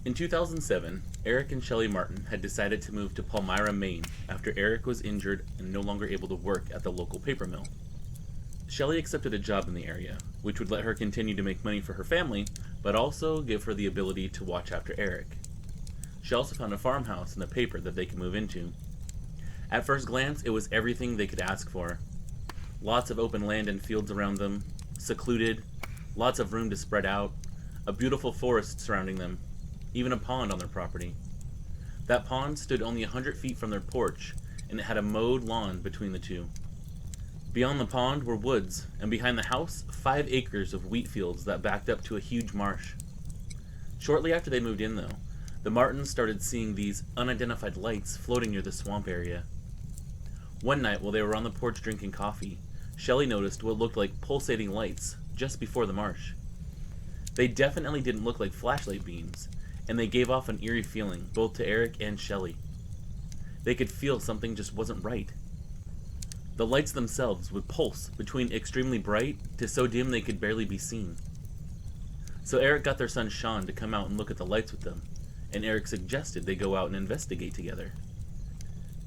In 2007, Eric and Shelley Martin had decided to move to Palmyra, Maine, after Eric was injured and no longer able to work at the local paper mill. Shelley accepted a job in the area, which would let her continue to make money for her family, but also give her the ability to watch after Eric. She also found a farmhouse in the paper that they could move into. At first glance, it was everything they could ask for. Lots of open land and fields around them, secluded, lots of room to spread out, a beautiful forest surrounding them, even a pond on their property. That pond stood only 100 feet from their porch, and it had a mowed lawn between the two. Beyond the pond were woods, and behind the house, 5 acres of wheat fields that backed up to a huge marsh. Shortly after they moved in, though, the Martins started seeing these unidentified lights floating near the swamp area. One night, while they were on the porch drinking coffee, Shelley noticed what looked like pulsating lights just before the marsh. They definitely didn't look like flashlight beams, and they gave off an eerie feeling both to Eric and Shelley. They could feel something just wasn't right. The lights themselves would pulse between extremely bright to so dim they could barely be seen. So Eric got their son Sean to come out and look at the lights with them, and Eric suggested they go out and investigate together.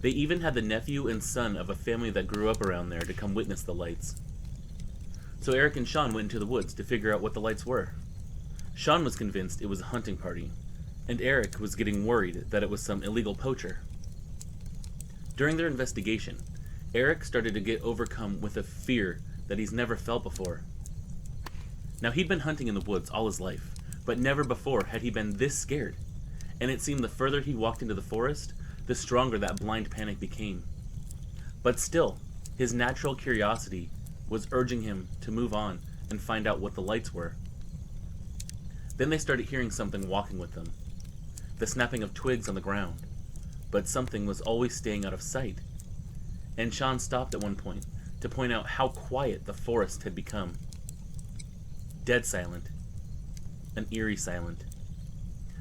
They even had the nephew and son of a family that grew up around there to come witness the lights. So Eric and Sean went into the woods to figure out what the lights were. Sean was convinced it was a hunting party, and Eric was getting worried that it was some illegal poacher. During their investigation, Eric started to get overcome with a fear that he's never felt before. Now, he'd been hunting in the woods all his life, but never before had he been this scared, and it seemed the further he walked into the forest, the stronger that blind panic became. But still, his natural curiosity was urging him to move on and find out what the lights were. Then they started hearing something walking with them, the snapping of twigs on the ground, but something was always staying out of sight. And Sean stopped at one point to point out how quiet the forest had become. Dead silent. An eerie silent.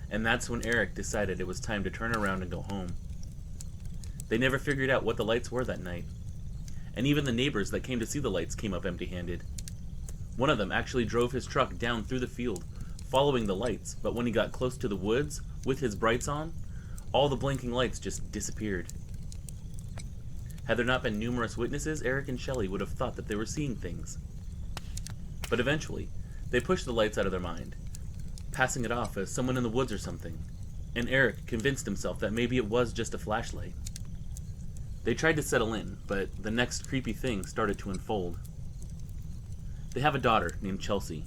And that's when Eric decided it was time to turn around and go home. They never figured out what the lights were that night, and even the neighbors that came to see the lights came up empty-handed. One of them actually drove his truck down through the field, following the lights, but when he got close to the woods, with his brights on, all the blinking lights just disappeared. Had there not been numerous witnesses, Eric and Shelley would have thought that they were seeing things. But eventually, they pushed the lights out of their mind, passing it off as someone in the woods or something, and Eric convinced himself that maybe it was just a flashlight. They tried to settle in, but the next creepy thing started to unfold. They have a daughter named Chelsea,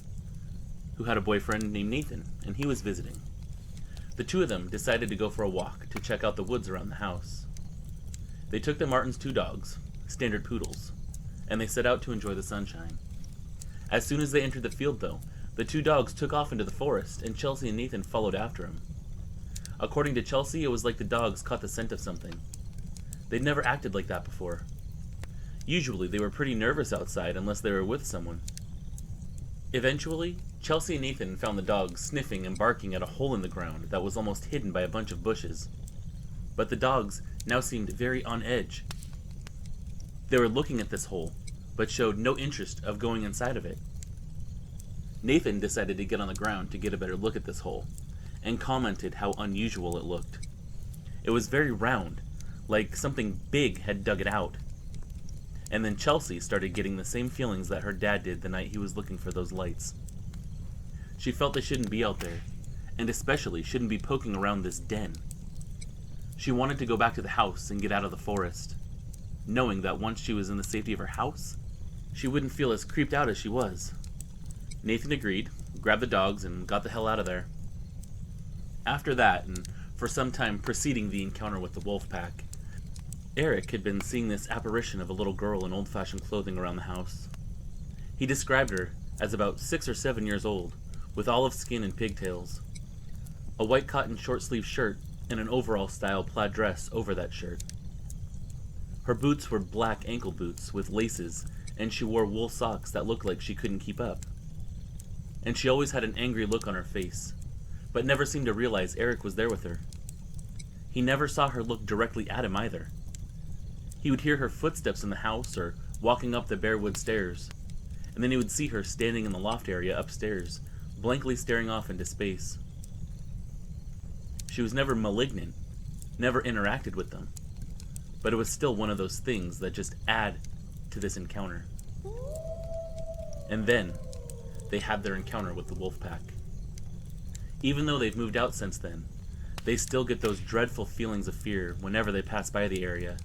who had a boyfriend named Nathan, and he was visiting. The two of them decided to go for a walk to check out the woods around the house. They took the Martins' 2 dogs, standard poodles, and they set out to enjoy the sunshine. As soon as they entered the field, though, the 2 dogs took off into the forest, and Chelsea and Nathan followed after him. According to Chelsea, it was like the dogs caught the scent of something. They'd never acted like that before. Usually, they were pretty nervous outside unless they were with someone. Eventually, Chelsea and Nathan found the dogs sniffing and barking at a hole in the ground that was almost hidden by a bunch of bushes. But the dogs now seemed very on edge. They were looking at this hole, but showed no interest of going inside of it. Nathan decided to get on the ground to get a better look at this hole, and commented how unusual it looked. It was very round, like something big had dug it out. And then Chelsea started getting the same feelings that her dad did the night he was looking for those lights. She felt they shouldn't be out there, and especially shouldn't be poking around this den. She wanted to go back to the house and get out of the forest, knowing that once she was in the safety of her house, she wouldn't feel as creeped out as she was. Nathan agreed, grabbed the dogs, and got the hell out of there. After that, and for some time preceding the encounter with the wolf pack, Eric had been seeing this apparition of a little girl in old-fashioned clothing around the house. He described her as about 6 or 7 years old, with olive skin and pigtails, a white cotton short-sleeved shirt, and an overall-style plaid dress over that shirt. Her boots were black ankle boots with laces, and she wore wool socks that looked like she couldn't keep up. And she always had an angry look on her face, but never seemed to realize Eric was there with her. He never saw her look directly at him either. He would hear her footsteps in the house or walking up the bare wood stairs, and then he would see her standing in the loft area upstairs, blankly staring off into space. She was never malignant, never interacted with them, but it was still one of those things that just add to this encounter. And then, they had their encounter with the wolf pack. Even though they've moved out since then, they still get those dreadful feelings of fear whenever they pass by the area.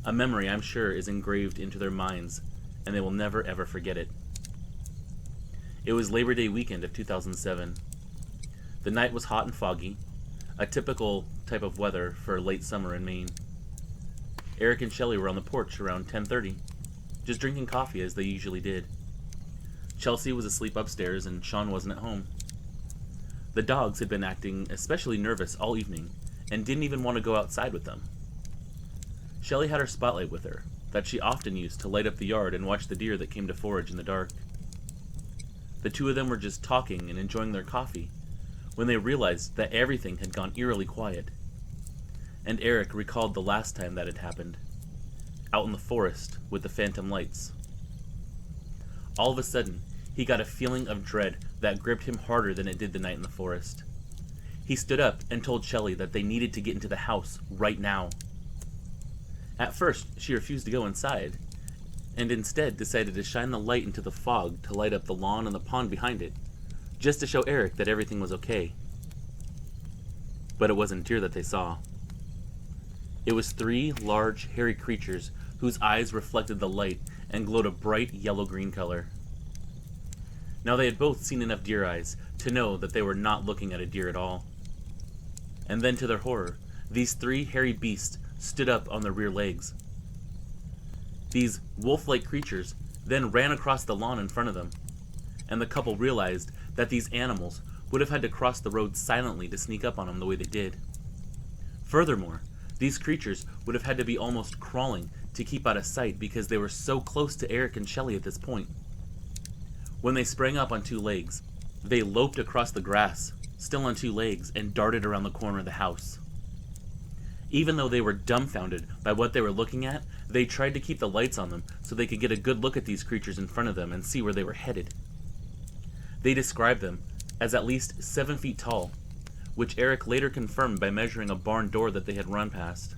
A memory, I'm sure, is engraved into their minds, and they will never ever forget it. It was Labor Day weekend of 2007. The night was hot and foggy, a typical type of weather for late summer in Maine. Eric and Shelley were on the porch around 10:30, just drinking coffee as they usually did. Chelsea was asleep upstairs and Sean wasn't at home. The dogs had been acting especially nervous all evening and didn't even want to go outside with them. Shelley had her spotlight with her, that she often used to light up the yard and watch the deer that came to forage in the dark. The two of them were just talking and enjoying their coffee when they realized that everything had gone eerily quiet. And Eric recalled the last time that had happened, out in the forest with the phantom lights. All of a sudden, he got a feeling of dread that gripped him harder than it did the night in the forest. He stood up and told Shelley that they needed to get into the house right now. At first, she refused to go inside, and instead decided to shine the light into the fog to light up the lawn and the pond behind it, just to show Eric that everything was okay. But it wasn't deer that they saw. It was 3 large, hairy creatures whose eyes reflected the light and glowed a bright yellow-green color. Now they had both seen enough deer eyes to know that they were not looking at a deer at all. And then to their horror, these 3 hairy beasts stood up on their rear legs. These wolf-like creatures then ran across the lawn in front of them, and the couple realized that these animals would have had to cross the road silently to sneak up on them the way they did. Furthermore, these creatures would have had to be almost crawling to keep out of sight because they were so close to Eric and Shelley at this point. When they sprang up on 2 legs, they loped across the grass, still on 2 legs, and darted around the corner of the house. Even though they were dumbfounded by what they were looking at, they tried to keep the lights on them so they could get a good look at these creatures in front of them and see where they were headed. They described them as at least 7 feet tall, which Eric later confirmed by measuring a barn door that they had run past.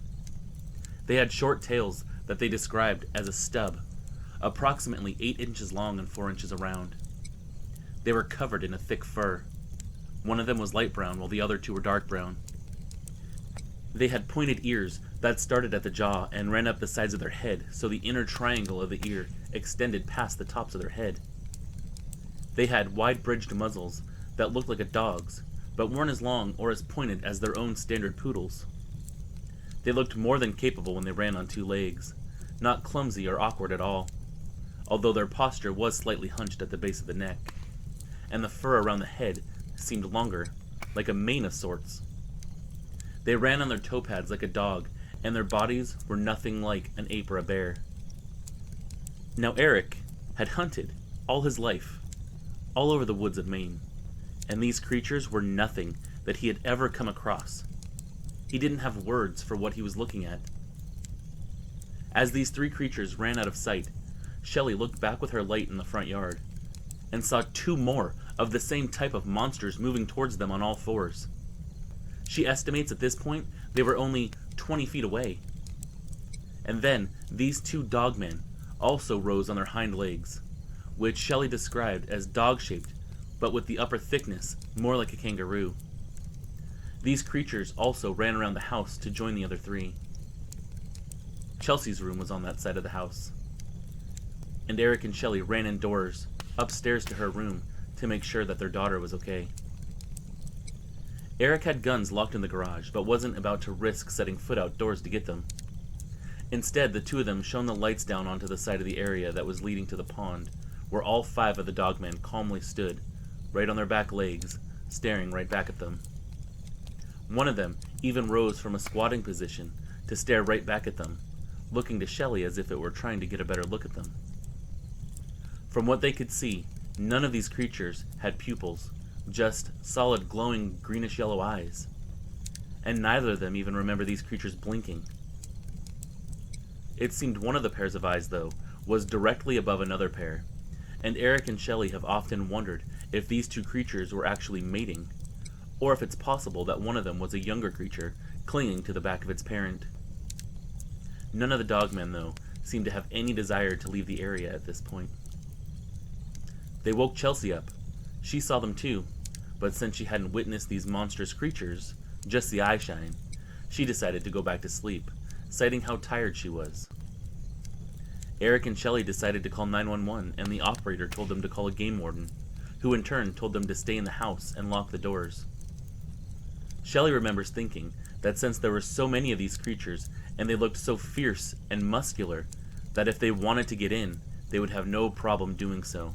They had short tails that they described as a stub, approximately 8 inches long and 4 inches around. They were covered in a thick fur. One of them was light brown while the other 2 were dark brown. They had pointed ears that started at the jaw and ran up the sides of their head, so the inner triangle of the ear extended past the tops of their head. They had wide-bridged muzzles that looked like a dog's, but weren't as long or as pointed as their own standard poodles. They looked more than capable when they ran on 2 legs, not clumsy or awkward at all, although their posture was slightly hunched at the base of the neck, and the fur around the head seemed longer, like a mane of sorts. They ran on their toe pads like a dog, and their bodies were nothing like an ape or a bear. Now Eric had hunted all his life, all over the woods of Maine, and these creatures were nothing that he had ever come across. He didn't have words for what he was looking at. As these 3 creatures ran out of sight, Shelley looked back with her light in the front yard, and saw 2 more of the same type of monsters moving towards them on all 4s. She estimates at this point they were only 20 feet away. And then these 2 dogmen also rose on their hind legs, which Shelley described as dog-shaped, but with the upper thickness more like a kangaroo. These creatures also ran around the house to join the other 3. Chelsea's room was on that side of the house, and Eric and Shelley ran indoors, upstairs to her room, to make sure that their daughter was okay. Eric had guns locked in the garage, but wasn't about to risk setting foot outdoors to get them. Instead, the 2 of them shone the lights down onto the side of the area that was leading to the pond, where all 5 of the dogmen calmly stood, right on their back legs, staring right back at them. One of them even rose from a squatting position to stare right back at them, looking to Shelley as if it were trying to get a better look at them. From what they could see, none of these creatures had pupils, just solid glowing greenish-yellow eyes, and neither of them even remember these creatures blinking. It seemed one of the pairs of eyes, though, was directly above another pair, and Eric and Shelley have often wondered if these 2 creatures were actually mating, or if it's possible that one of them was a younger creature clinging to the back of its parent. None of the dogmen, though, seemed to have any desire to leave the area at this point. They woke Chelsea up. She saw them too, but since she hadn't witnessed these monstrous creatures, just the eye shine, she decided to go back to sleep, citing how tired she was. Eric and Shelley decided to call 911, and the operator told them to call a game warden, who in turn told them to stay in the house and lock the doors. Shelley remembers thinking that since there were so many of these creatures, and they looked so fierce and muscular, that if they wanted to get in, they would have no problem doing so,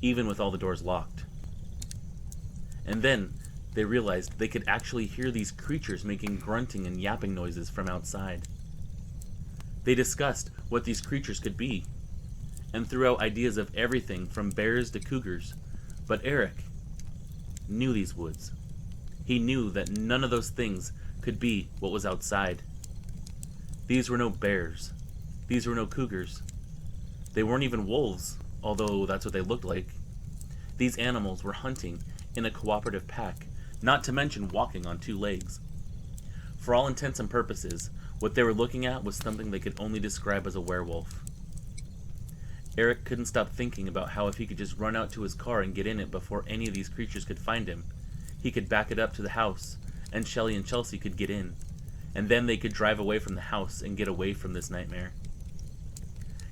even with all the doors locked. And then, they realized they could actually hear these creatures making grunting and yapping noises from outside. They discussed what these creatures could be, and threw out ideas of everything from bears to cougars, but Eric knew these woods. He knew that none of those things could be what was outside. These were no bears. These were no cougars. They weren't even wolves, although that's what they looked like. These animals were hunting in a cooperative pack, not to mention walking on two legs. For all intents and purposes, what they were looking at was something they could only describe as a werewolf. Eric couldn't stop thinking about how if he could just run out to his car and get in it before any of these creatures could find him, he could back it up to the house, and Shelley and Chelsea could get in, and then they could drive away from the house and get away from this nightmare.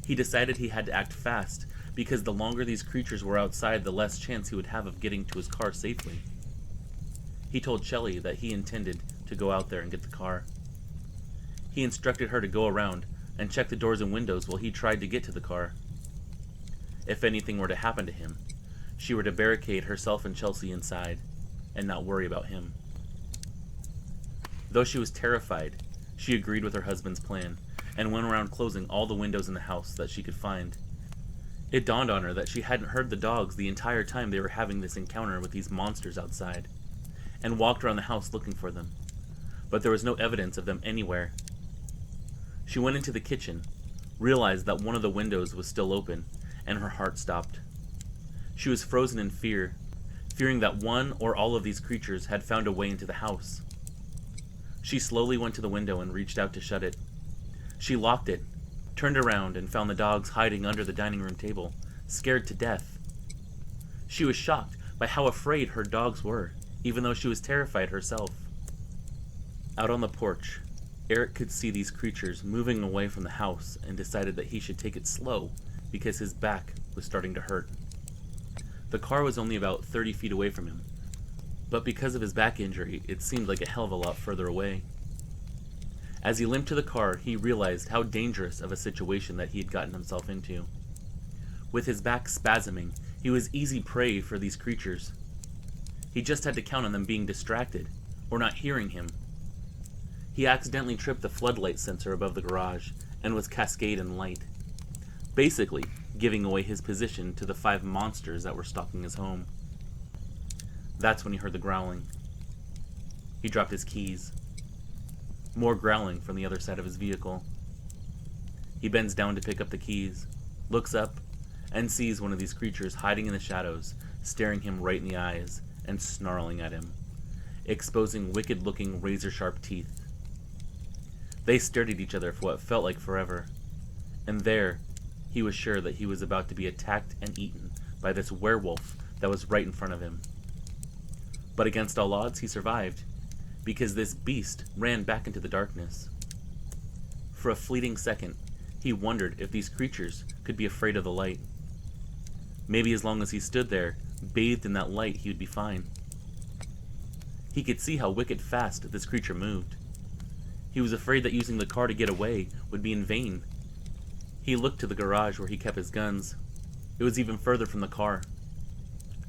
He decided he had to act fast, because the longer these creatures were outside, the less chance he would have of getting to his car safely. He told Shelley that he intended to go out there and get the car. He instructed her to go around and check the doors and windows while he tried to get to the car. If anything were to happen to him, she were to barricade herself and Chelsea inside, and not worry about him. Though she was terrified, she agreed with her husband's plan, and went around closing all the windows in the house that she could find. It dawned on her that she hadn't heard the dogs the entire time they were having this encounter with these monsters outside, and walked around the house looking for them, but there was no evidence of them anywhere. She went into the kitchen, realized that one of the windows was still open, and her heart stopped. She was frozen in fear, fearing that one or all of these creatures had found a way into the house. She slowly went to the window and reached out to shut it. She locked it, turned around, and found the dogs hiding under the dining room table, scared to death. She was shocked by how afraid her dogs were, even though she was terrified herself. Out on the porch, Eric could see these creatures moving away from the house and decided that he should take it slow because his back was starting to hurt. The car was only about 30 feet away from him, but because of his back injury, it seemed like a hell of a lot further away. As he limped to the car, he realized how dangerous of a situation that he had gotten himself into. With his back spasming, he was easy prey for these creatures. He just had to count on them being distracted, or not hearing him. He accidentally tripped the floodlight sensor above the garage, and was cascade in light, basically giving away his position to the 5 monsters that were stalking his home. That's when he heard the growling. He dropped his keys. More growling from the other side of his vehicle. He bends down to pick up the keys, looks up, and sees one of these creatures hiding in the shadows, staring him right in the eyes and snarling at him, exposing wicked-looking razor-sharp teeth. They stared at each other for what felt like forever, and there, he was sure that he was about to be attacked and eaten by this werewolf that was right in front of him. But against all odds, he survived, because this beast ran back into the darkness. For a fleeting second, he wondered if these creatures could be afraid of the light. Maybe as long as he stood there, bathed in that light, he would be fine. He could see how wicked fast this creature moved. He was afraid that using the car to get away would be in vain. He looked to the garage where he kept his guns. It was even further from the car.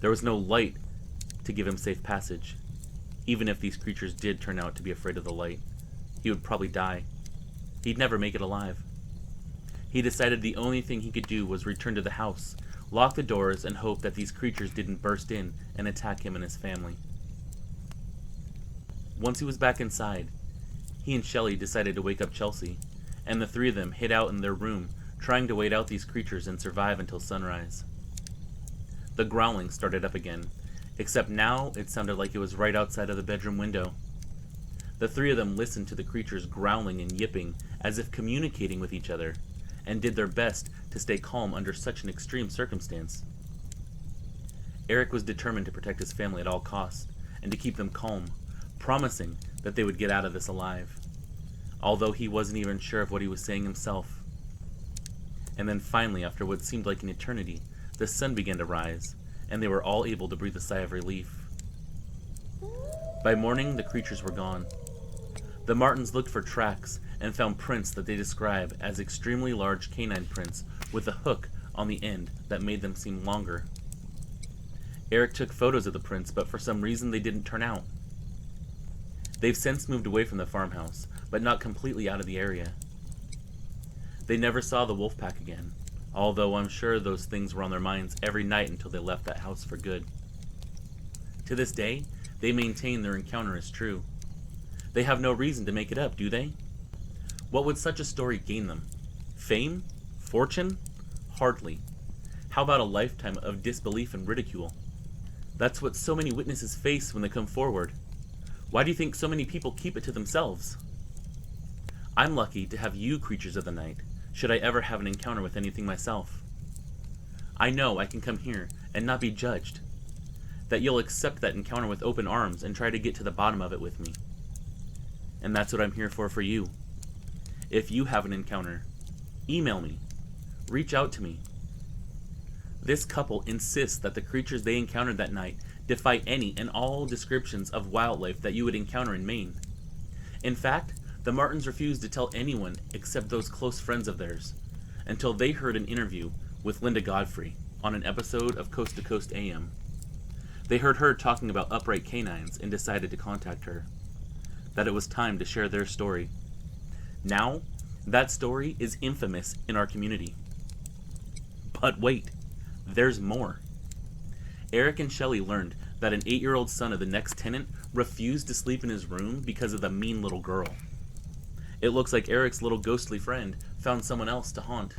There was no light to give him safe passage. Even if these creatures did turn out to be afraid of the light, he would probably die. He'd never make it alive. He decided the only thing he could do was return to the house, lock the doors, and hope that these creatures didn't burst in and attack him and his family. Once he was back inside, he and Shelley decided to wake up Chelsea, and the 3 of them hid out in their room, trying to wait out these creatures and survive until sunrise. The growling started up again, except now it sounded like it was right outside of the bedroom window. The three of them listened to the creatures growling and yipping as if communicating with each other, and did their best to stay calm under such an extreme circumstance. Eric was determined to protect his family at all costs, and to keep them calm, promising that they would get out of this alive, although he wasn't even sure of what he was saying himself. And then finally, after what seemed like an eternity, the sun began to rise, and they were all able to breathe a sigh of relief. By morning, the creatures were gone. The Martins looked for tracks and found prints that they describe as extremely large canine prints with a hook on the end that made them seem longer. Eric took photos of the prints, but for some reason they didn't turn out. They've since moved away from the farmhouse, but not completely out of the area. They never saw the wolf pack again, although I'm sure those things were on their minds every night until they left that house for good. To this day, they maintain their encounter is true. They have no reason to make it up, do they? What would such a story gain them? Fame? Fortune? Hardly. How about a lifetime of disbelief and ridicule? That's what so many witnesses face when they come forward. Why do you think so many people keep it to themselves? I'm lucky to have you, creatures of the night, should I ever have an encounter with anything myself. I know I can come here and not be judged, that you'll accept that encounter with open arms and try to get to the bottom of it with me. And that's what I'm here for you. If you have an encounter, email me, reach out to me. This couple insists that the creatures they encountered that night defy any and all descriptions of wildlife that you would encounter in Maine. In fact, the Martins refused to tell anyone except those close friends of theirs, until they heard an interview with Linda Godfrey on an episode of Coast to Coast AM. They heard her talking about upright canines and decided to contact her. That it was time to share their story. Now, that story is infamous in our community. But wait, there's more. Eric and Shelley learned that an 8-year-old son of the next tenant refused to sleep in his room because of the mean little girl. It looks like Eric's little ghostly friend found someone else to haunt.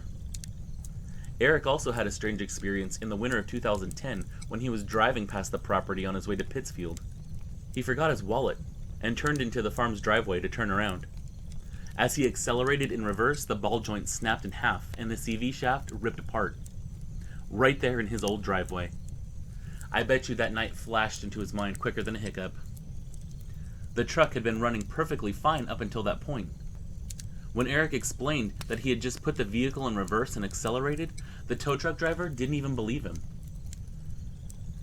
Eric also had a strange experience in the winter of 2010 when he was driving past the property on his way to Pittsfield. He forgot his wallet and turned into the farm's driveway to turn around. As he accelerated in reverse, the ball joint snapped in half and the CV shaft ripped apart. Right there in his old driveway. I bet you that night flashed into his mind quicker than a hiccup. The truck had been running perfectly fine up until that point. When Eric explained that he had just put the vehicle in reverse and accelerated, the tow truck driver didn't even believe him.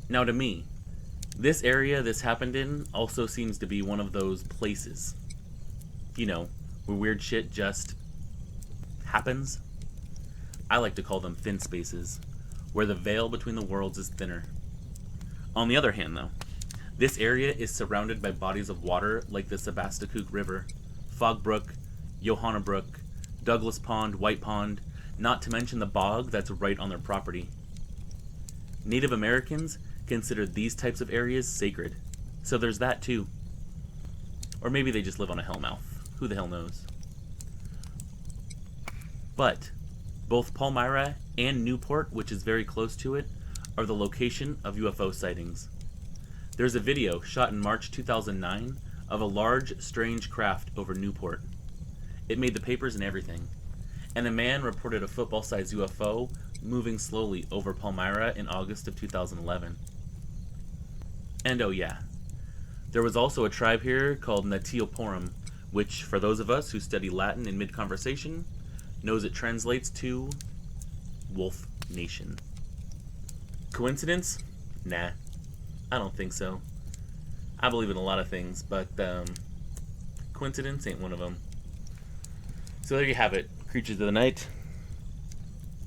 Now to me, this area this happened in also seems to be one of those places. You know, where weird shit just happens. I like to call them thin spaces, where the veil between the worlds is thinner. On the other hand, though, this area is surrounded by bodies of water like the Sebasticook River, Fog Brook, Johanna Brook, Douglas Pond, White Pond, not to mention the bog that's right on their property. Native Americans consider these types of areas sacred, so there's that too. Or maybe they just live on a hellmouth. Who the hell knows? But both Palmyra and Newport, which is very close to it, are the location of UFO sightings. There's a video shot in March 2009 of a large, strange craft over Newport. It made the papers and everything. And a man reported a football-sized UFO moving slowly over Palmyra in August of 2011. And oh yeah, there was also a tribe here called Natioporum, which, for those of us who study Latin in mid-conversation, knows it translates to Wolf Nation. Coincidence? Nah, I don't think so. I believe in a lot of things, but coincidence ain't one of them. So there you have it, creatures of the night,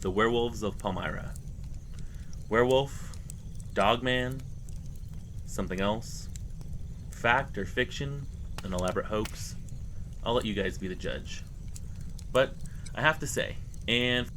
the Werewolves of Palmyra. Werewolf, dogman, something else, fact or fiction, an elaborate hoax. I'll let you guys be the judge. But I have to say, and